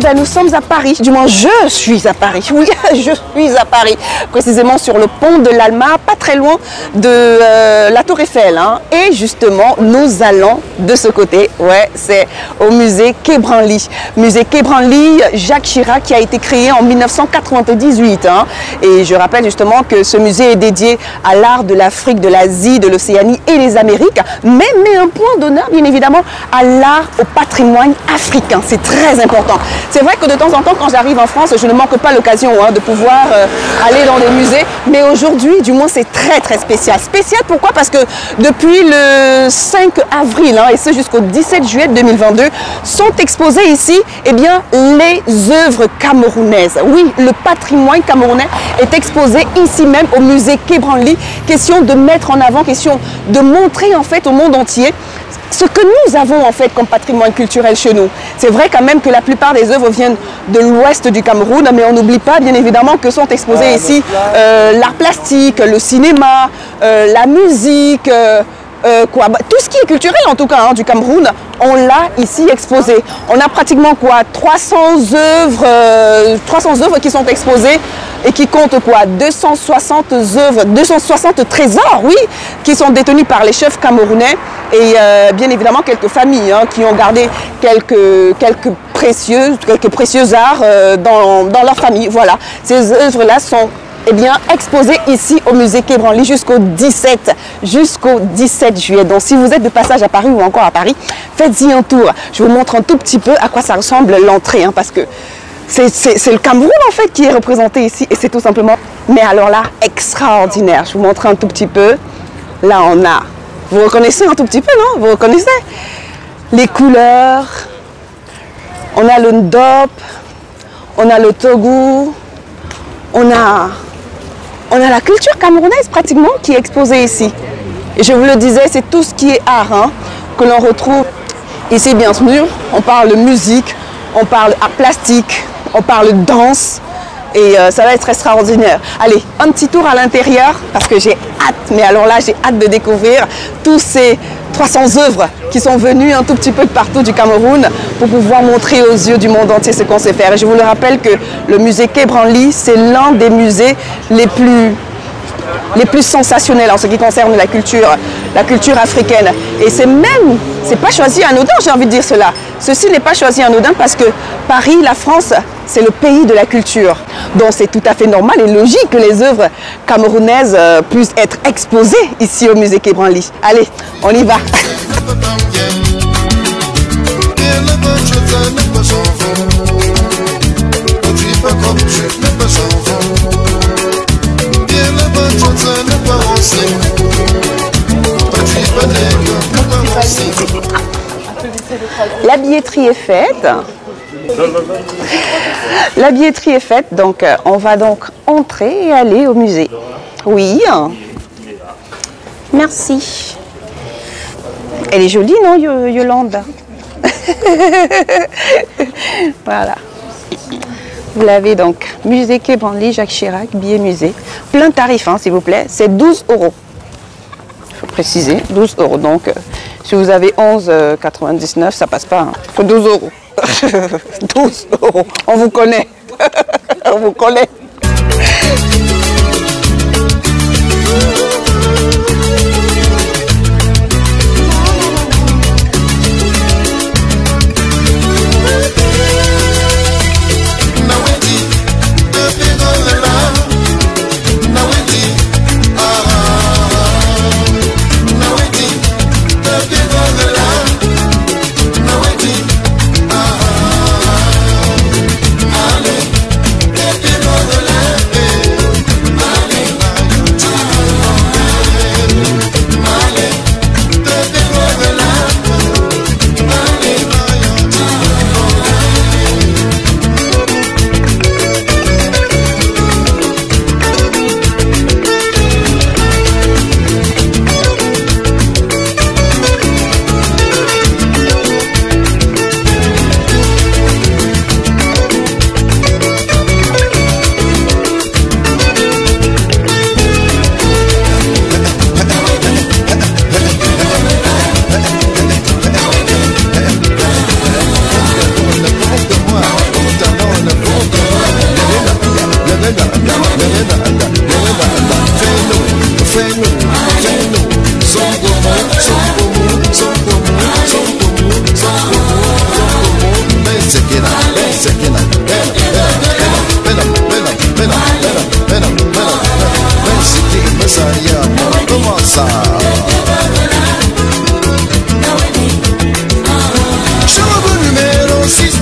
Ben, nous sommes à Paris, du moins je suis à Paris, oui je suis à Paris, précisément sur le pont de l'Alma, pas très loin de la Tour Eiffel, hein. Et justement nous allons de ce côté, ouais, c'est au musée Quai Branly. Musée Quai Branly, Jacques Chirac, qui a été créé en 1998, hein. Et je rappelle justement que ce musée est dédié à l'art de l'Afrique, de l'Asie, de l'Océanie et les Amériques, mais met un point d'honneur bien évidemment à l'art, au patrimoine africain, c'est très important. C'est vrai que de temps en temps, quand j'arrive en France, je ne manque pas l'occasion de pouvoir aller dans des musées. Mais aujourd'hui, du moins, c'est très, très spécial. Spécial, pourquoi? Parce que depuis le 5 avril, et ce jusqu'au 17 juillet 2022, sont exposées ici, eh bien, les œuvres camerounaises. Oui, le patrimoine camerounais est exposé ici même au musée Quai Branly. Question de mettre en avant, question de montrer en fait au monde entier ce que nous avons en fait comme patrimoine culturel chez nous. C'est vrai quand même que la plupart des œuvres viennent de l'ouest du Cameroun, mais on n'oublie pas bien évidemment que sont exposés ici l'art plastique, le cinéma, la musique, tout ce qui est culturel en tout cas du Cameroun, on l'a ici exposé. On a pratiquement 300 œuvres qui sont exposées et qui comptent 260 œuvres, 260 trésors, oui, qui sont détenus par les chefs camerounais et bien évidemment quelques familles qui ont gardé quelques précieux arts dans leur famille. Voilà, ces œuvres-là sont exposé ici au musée Quai Branly jusqu'au 17 juillet. Donc si vous êtes de passage à Paris ou encore à Paris, faites-y un tour. Je vous montre un tout petit peu à quoi ça ressemble l'entrée, parce que c'est le Cameroun en fait qui est représenté ici et c'est tout simplement, mais alors là, extraordinaire. Je vous montre un tout petit peu. Là on a, vous reconnaissez un tout petit peu, non? Vous reconnaissez les couleurs, on a le Ndop, on a le Togo, on a la culture camerounaise pratiquement qui est exposée ici. Et je vous le disais, c'est tout ce qui est art que l'on retrouve ici, bien sûr. On parle musique, on parle art plastique, on parle danse. Et ça va être extraordinaire. Allez, un petit tour à l'intérieur parce que j'ai hâte, mais alors là j'ai hâte de découvrir tous ces 300 œuvres qui sont venues un tout petit peu de partout du Cameroun pour pouvoir montrer aux yeux du monde entier ce qu'on sait faire. Et je vous le rappelle que le musée Quai Branly, c'est l'un des musées les plus sensationnels en ce qui concerne la culture africaine. Et c'est pas choisi anodin, j'ai envie de dire cela. Ceci n'est pas choisi anodin parce que Paris, la France, c'est le pays de la culture. Donc c'est tout à fait normal et logique que les œuvres camerounaises puissent être exposées ici au musée Quai Branly. Allez, on y va. La billetterie est faite. La billetterie est faite, donc on va donc entrer et aller au musée. Oui. Merci. Elle est jolie, non, Yolande? Voilà. Vous l'avez donc, musée Quai Branly, Jacques Chirac, billet musée. Plein tarif, s'il vous plaît, c'est 12 €. Il faut préciser, 12 €. Donc, si vous avez 11,99 €, ça passe pas. Il faut 12 €. 12 €. On vous connaît. On vous connaît. Comment ça? Chambre numéro 6.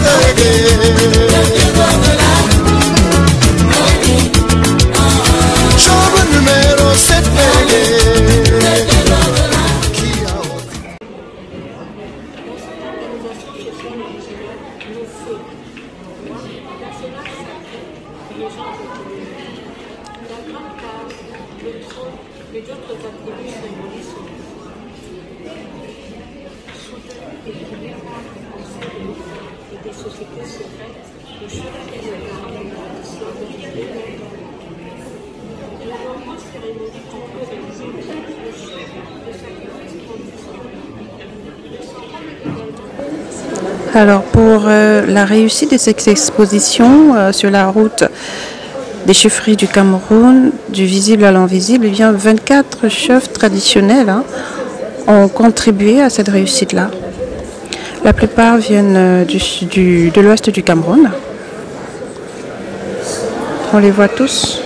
Chambre numéro 7. Alors pour la réussite de cette exposition sur la route des chefferies du Cameroun, du visible à l'invisible, eh bien 24 chefs traditionnels ont contribué à cette réussite-là. La plupart viennent de l'ouest du Cameroun. On les voit tous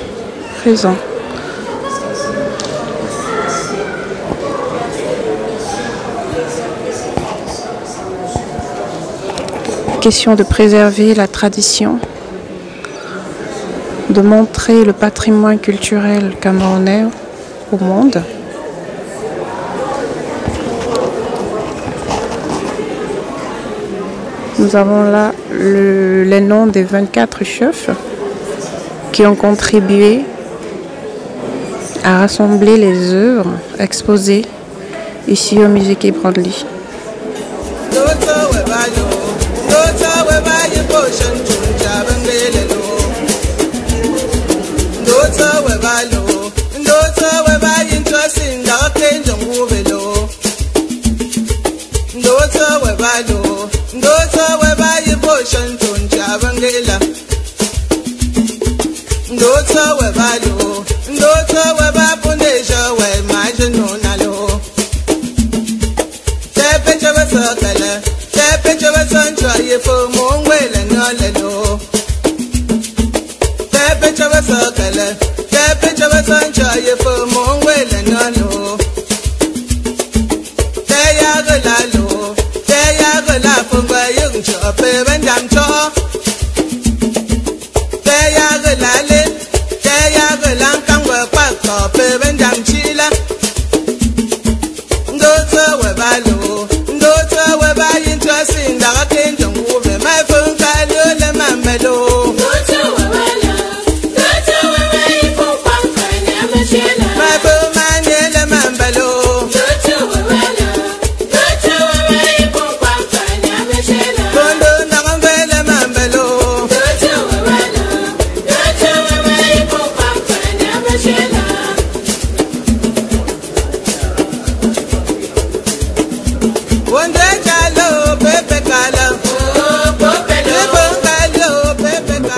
présents. Question de préserver la tradition, de montrer le patrimoine culturel camerounais au monde. Nous avons là les noms des 24 chefs qui ont contribué à rassembler les œuvres exposées ici au musée Quai Branly.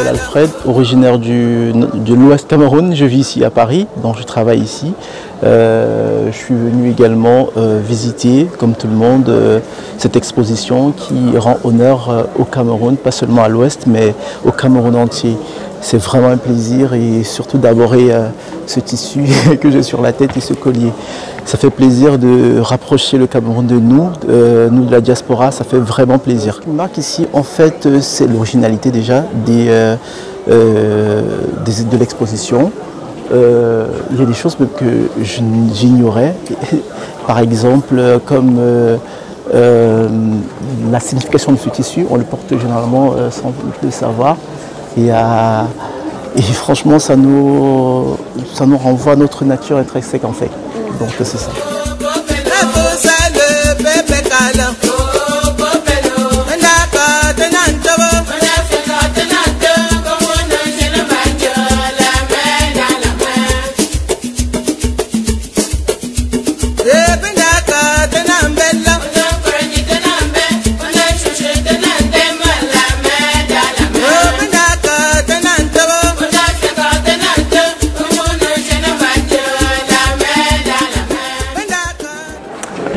Alfred, originaire de l'Ouest Cameroun, je vis ici à Paris, donc je travaille ici. Je suis venu également visiter, comme tout le monde, cette exposition qui rend honneur au Cameroun, pas seulement à l'Ouest, mais au Cameroun entier. C'est vraiment un plaisir et surtout d'aborder ce tissu que j'ai sur la tête et ce collier. Ça fait plaisir de rapprocher le Cameroun de nous, nous de la diaspora, ça fait vraiment plaisir. Ce qui me marque ici, en fait, c'est l'originalité déjà de l'exposition. Il y a des choses que j'ignorais, par exemple comme la signification de ce tissu, on le porte généralement sans le savoir. Et franchement, ça nous renvoie à notre nature intrinsèque en fait. Donc c'est ça.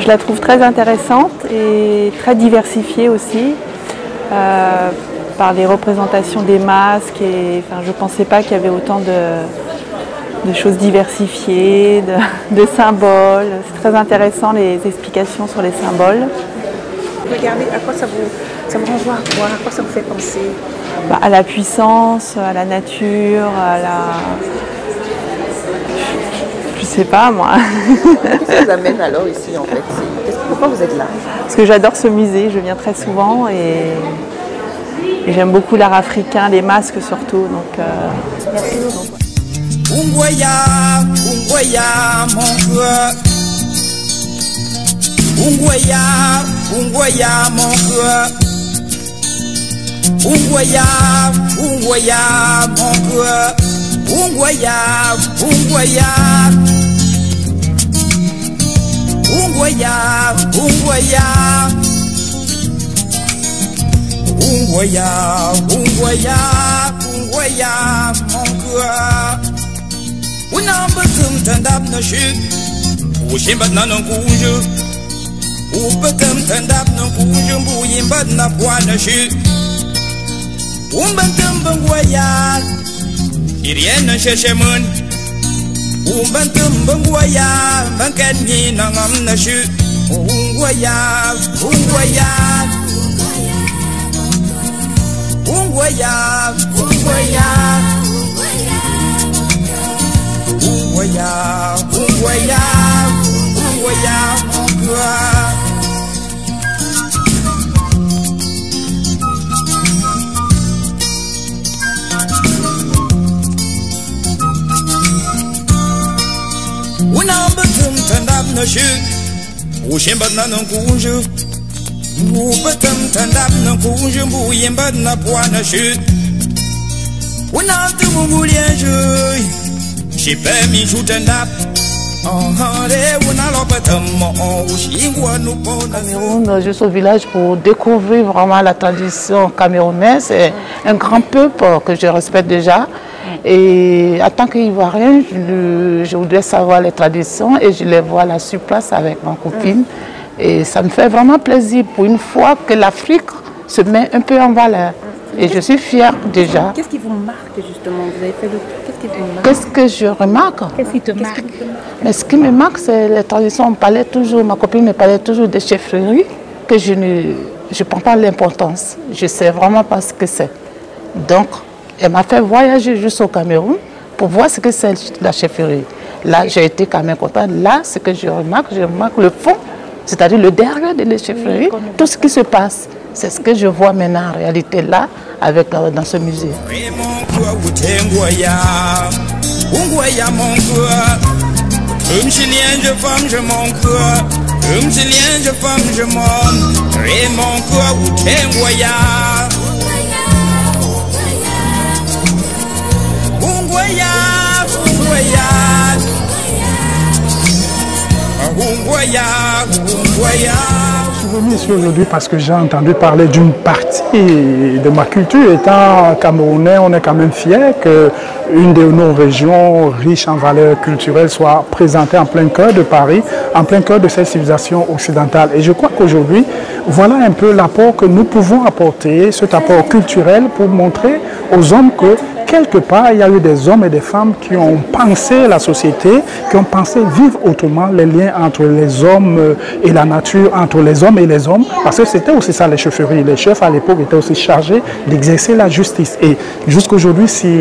Je la trouve très intéressante et très diversifiée aussi par les représentations des masques. Et, enfin, je ne pensais pas qu'il y avait autant de choses diversifiées, de symboles. C'est très intéressant les explications sur les symboles. Regardez, à quoi ça vous renvoie à quoi? À quoi ça vous fait penser? À la puissance, à la nature, à la... Je sais pas moi. Qu'est-ce qui vous amène alors ici en fait? Pourquoi vous êtes là? Parce que j'adore ce musée, je viens très souvent et j'aime beaucoup l'art africain, les masques surtout. Donc, Merci beaucoup. Ungwaya, ungwaya, mon cœur. Ungwaya, ungwaya, mon cœur. Ungwaya, ungwaya, mon cœur. Ungwaya, ungwaya. Ungwaya, ungwaya. Ungwaya, ungwaya, ungwaya, mon cœur. Unambatum tandap na shik. Ushimbat na nkuju. Ubatum tandap na nkuju. Mbuyimbat na bwana shik. Umbantum bangwaya. Irien na sheshemun. Umbantum bangwaya. Bankanyi na ngam na shik. Ungwaya, ungwaya. Ungwaya, ungwaya. Ungwaya, ungwaya, ungwaya, ungwaya. Unambatum tandap na shik. Ushimbat na nkuju. Ubatum tandap na nkuju. Mbuyimbat na bwana shik. Unambatum mbulyenju. Cameroun, juste au village pour découvrir vraiment la tradition camerounaise. C'est un grand peuple que je respecte déjà. Et en tant qu'Ivoirien, je voudrais savoir les traditions et je les vois là sur place avec ma copine. Et ça me fait vraiment plaisir pour une fois que l'Afrique se met un peu en valeur. Et je suis fière déjà. Qu'est-ce qui vous marque justement? Vous avez fait le... Qu'est-ce qui vous marque? Qu'est-ce que je remarque? Qu'est-ce qui te marque? Mais ce qui me marque, c'est les traditions. On parlait toujours, ma copine me parlait toujours des chefferies que je ne prends pas l'importance. Je ne sais vraiment pas ce que c'est. Donc, elle m'a fait voyager jusqu'au Cameroun pour voir ce que c'est la chefferie. Là, j'ai été quand même contente. Là, ce que je remarque le fond, c'est-à-dire le derrière de la chefferie, tout ce qui se passe. C'est ce que je vois maintenant en réalité là, avec, dans ce musée. Je suis venu ici aujourd'hui parce que j'ai entendu parler d'une partie de ma culture. Étant camerounais, on est quand même fiers qu'une de nos régions riches en valeurs culturelles soit présentée en plein cœur de Paris, en plein cœur de cette civilisation occidentale. Et je crois qu'aujourd'hui, voilà un peu l'apport que nous pouvons apporter, cet apport culturel pour montrer aux hommes que quelque part, il y a eu des hommes et des femmes qui ont pensé la société, qui ont pensé vivre autrement les liens entre les hommes et la nature, entre les hommes et les hommes, parce que c'était aussi ça les chefferies. Les chefs à l'époque étaient aussi chargés d'exercer la justice. Et jusqu'aujourd'hui, si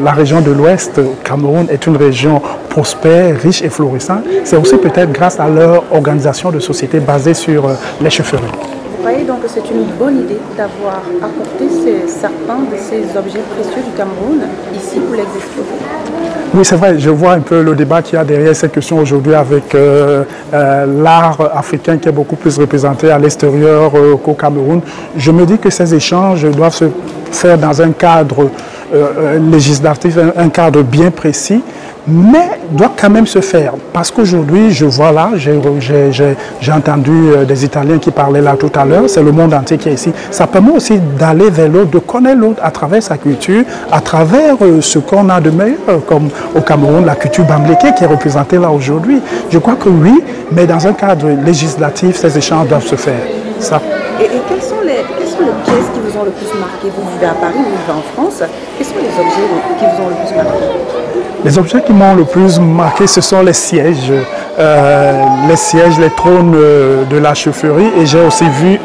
la région de l'Ouest, Cameroun, est une région prospère, riche et florissante, c'est aussi peut-être grâce à leur organisation de société basée sur les chefferies. Vous voyez donc que c'est une bonne idée d'avoir apporté ces serpents, ces objets précieux du Cameroun ici pour les exposer. Oui, c'est vrai, je vois un peu le débat qu'il y a derrière cette question aujourd'hui avec l'art africain qui est beaucoup plus représenté à l'extérieur qu'au Cameroun. Je me dis que ces échanges doivent se faire dans un cadre législatif, un cadre bien précis, mais doit quand même se faire. Parce qu'aujourd'hui, je vois là, j'ai entendu des Italiens qui parlaient là tout à l'heure, c'est le monde entier qui est ici. Ça permet aussi d'aller vers l'autre, de connaître l'autre à travers sa culture, à travers ce qu'on a de meilleur, comme au Cameroun, la culture bamléké qui est représentée là aujourd'hui. Je crois que oui, mais dans un cadre législatif, ces échanges doivent se faire. Ça. Et quelles sont les pièces qui vous ont le plus marqué? Vous vivez à Paris, vous vivez en France. Quels sont les objets qui vous ont le plus marqué? Les objets qui m'ont le plus marqué, ce sont les sièges, les trônes de la chaufferie. Et j'ai aussi vu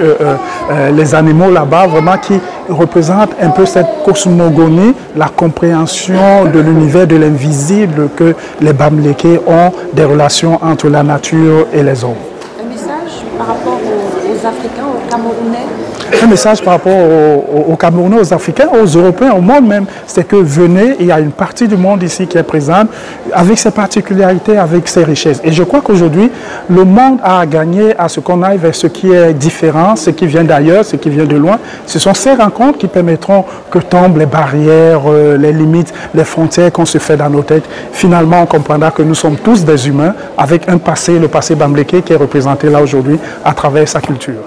les animaux là-bas, vraiment qui représentent un peu cette cosmogonie, la compréhension de l'univers de l'invisible que les Bamileke ont, des relations entre la nature et les hommes. Un message par rapport aux Africains, aux Camerounais? Un message par rapport aux Camerounais, aux Africains, aux Européens, au monde même, c'est que venez, il y a une partie du monde ici qui est présente, avec ses particularités, avec ses richesses. Et je crois qu'aujourd'hui, le monde a gagné à ce qu'on aille vers ce qui est différent, ce qui vient d'ailleurs, ce qui vient de loin. Ce sont ces rencontres qui permettront que tombent les barrières, les limites, les frontières qu'on se fait dans nos têtes. Finalement, on comprendra que nous sommes tous des humains, avec un passé, le passé Bamileke, qui est représenté là aujourd'hui à travers sa culture.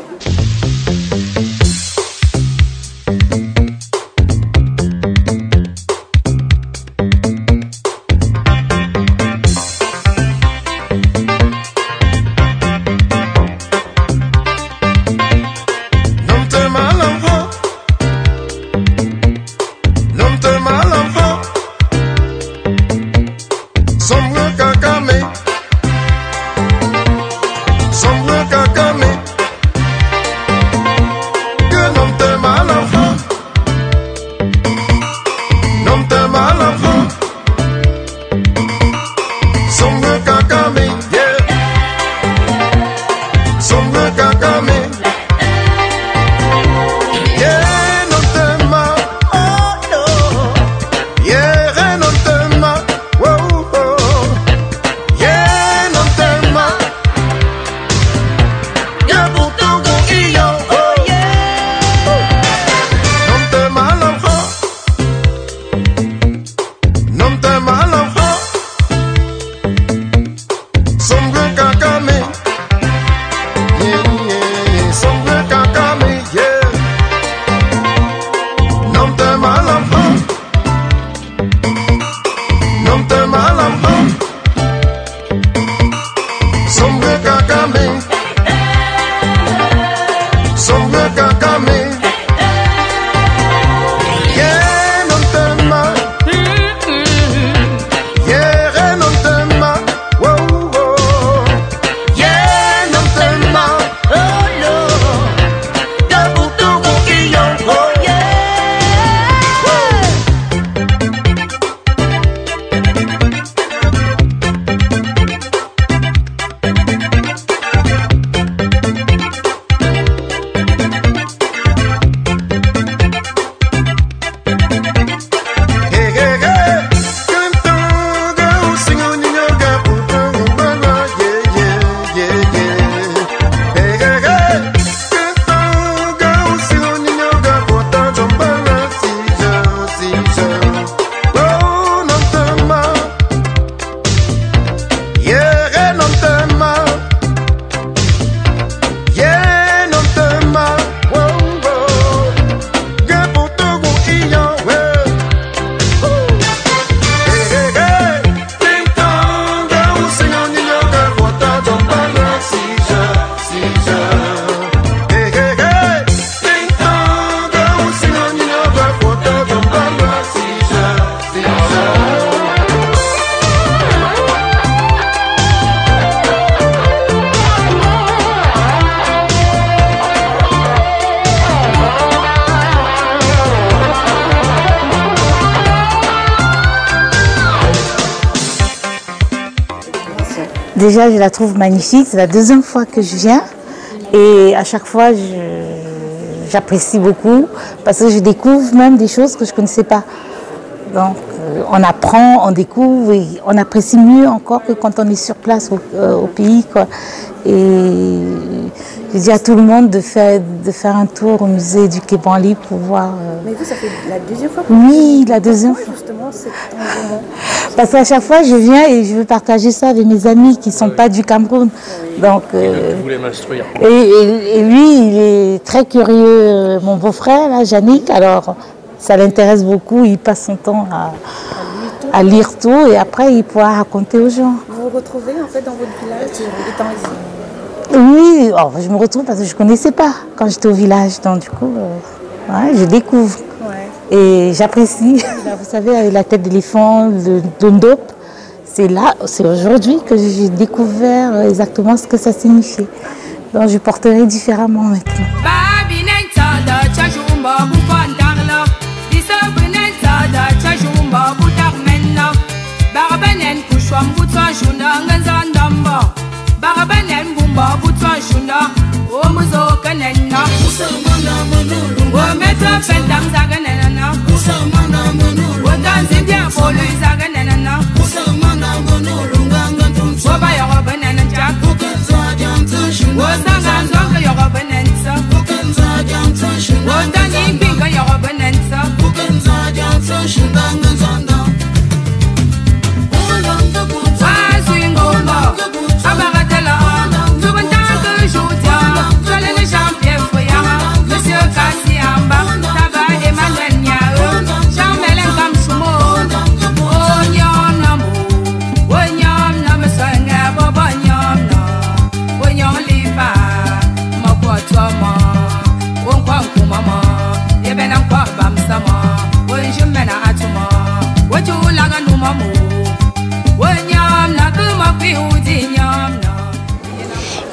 Déjà, je la trouve magnifique. C'est la deuxième fois que je viens. Et à chaque fois, j'apprécie beaucoup parce que je découvre même des choses que je ne connaissais pas. Donc, on apprend, on découvre et on apprécie mieux encore que quand on est sur place au pays, quoi. Et je dis à tout le monde de faire un tour au musée du Quai Branly pour voir. Mais vous, ça fait la deuxième fois? Oui, la deuxième fois. Justement, c'est engouement. Parce qu'à chaque fois, je viens et je veux partager ça avec mes amis qui ne sont pas du Cameroun. Donc, vous voulez m'instruire. Et lui, il est très curieux, mon beau-frère, là, Yannick. Alors, ça l'intéresse beaucoup. Il passe son temps à lire tout et après, il pourra raconter aux gens. Vous vous retrouvez en fait dans votre village étant ici? Oui, oh, je me retrouve parce que je ne connaissais pas quand j'étais au village. Donc du coup, ouais, je découvre. Ouais. Et j'apprécie. Vous savez, avec la tête d'éléphant, le ndop, c'est là, c'est aujourd'hui que j'ai découvert exactement ce que ça signifiait. Donc je porterai différemment maintenant.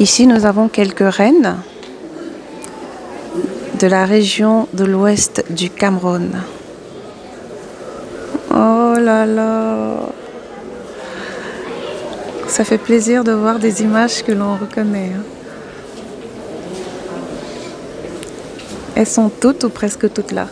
Ici, nous avons quelques reines de la région de l'ouest du Cameroun. Oh là là! Ça fait plaisir de voir des images que l'on reconnaît. Elles sont toutes ou presque toutes là.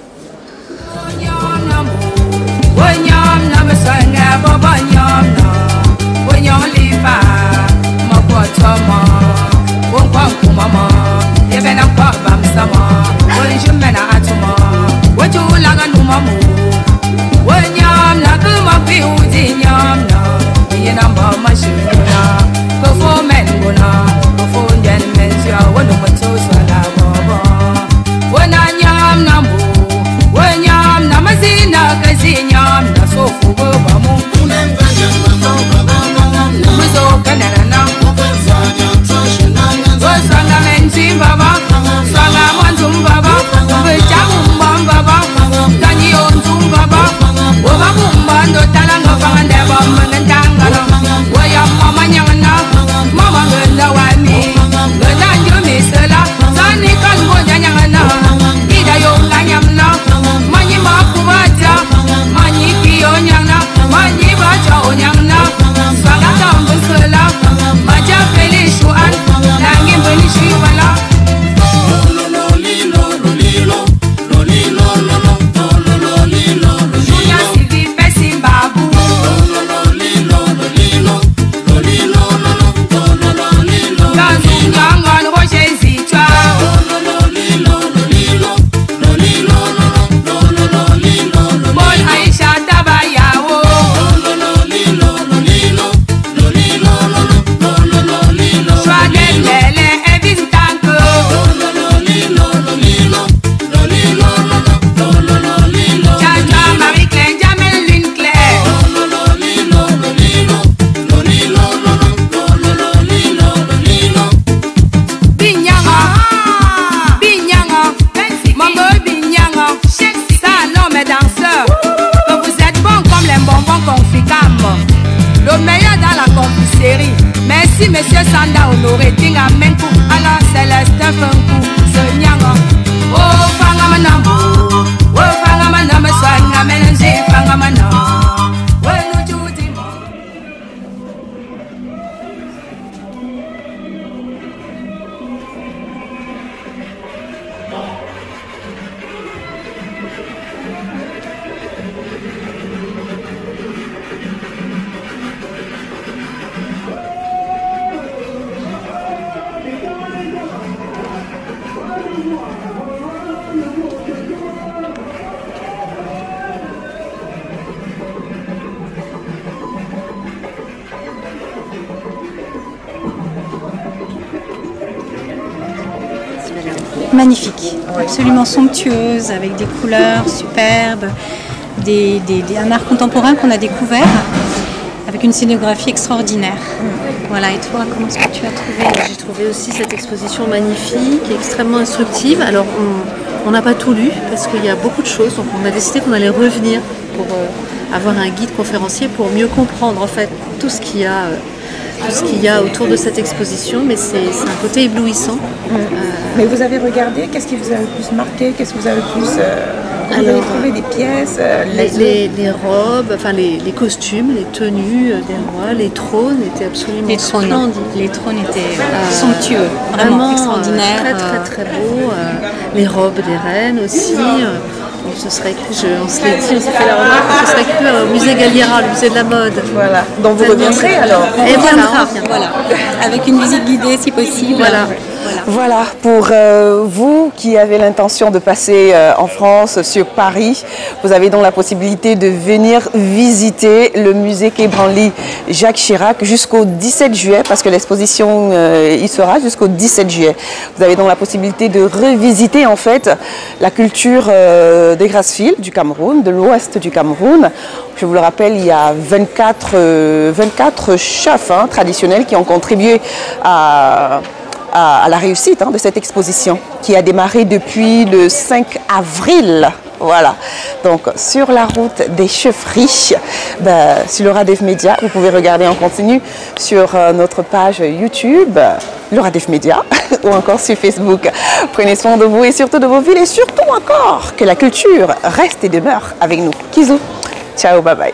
Merci Monsieur Sanda Honoré Tinga Menku ala Célestin Funku Senyanga Oh Fangamana Oh Fangamana Meswanga Menenje Fangamana Wenu Juti Magnifique, absolument somptueuse, avec des couleurs superbes, un art contemporain qu'on a découvert avec une scénographie extraordinaire. Voilà, et toi, comment est-ce que tu as trouvé? J'ai trouvé aussi cette exposition magnifique, extrêmement instructive. Alors, on n'a pas tout lu parce qu'il y a beaucoup de choses, donc on a décidé qu'on allait revenir pour avoir un guide conférencier pour mieux comprendre en fait tout ce qu'il y a autour de cette exposition, mais c'est un côté éblouissant. Mais vous avez regardé, qu'est-ce qui vous a le plus marqué, qu'est-ce que vous avez le plus... vous avez trouvé des pièces, les robes, enfin les costumes, les tenues des rois, les trônes étaient absolument splendides. Les trônes étaient somptueux, vraiment extraordinaires. Très très très beaux. Les robes des reines aussi. On se serait cru, on se l'est dit, on s'est fait la remarque, on se serait cru au musée Galliera, le musée de la mode. Voilà, donc vous reviendrez alors. Et voilà, avec une visite guidée si possible. Voilà, pour vous qui avez l'intention de passer en France, sur Paris, vous avez donc la possibilité de venir visiter le musée Quai Branly Jacques Chirac jusqu'au 17 juillet, parce que l'exposition y sera jusqu'au 17 juillet. Vous avez donc la possibilité de revisiter en fait la culture des Grassfield du Cameroun, de l'ouest du Cameroun. Je vous le rappelle, il y a 24 chefs traditionnels qui ont contribué à la réussite de cette exposition qui a démarré depuis le 5 avril. Voilà, donc sur la route des chefferies, sur le Radef Média, vous pouvez regarder en continu sur notre page YouTube, le Radef Média, ou encore sur Facebook. Prenez soin de vous et surtout de vos villes et surtout encore que la culture reste et demeure avec nous. Kizou, ciao, bye bye.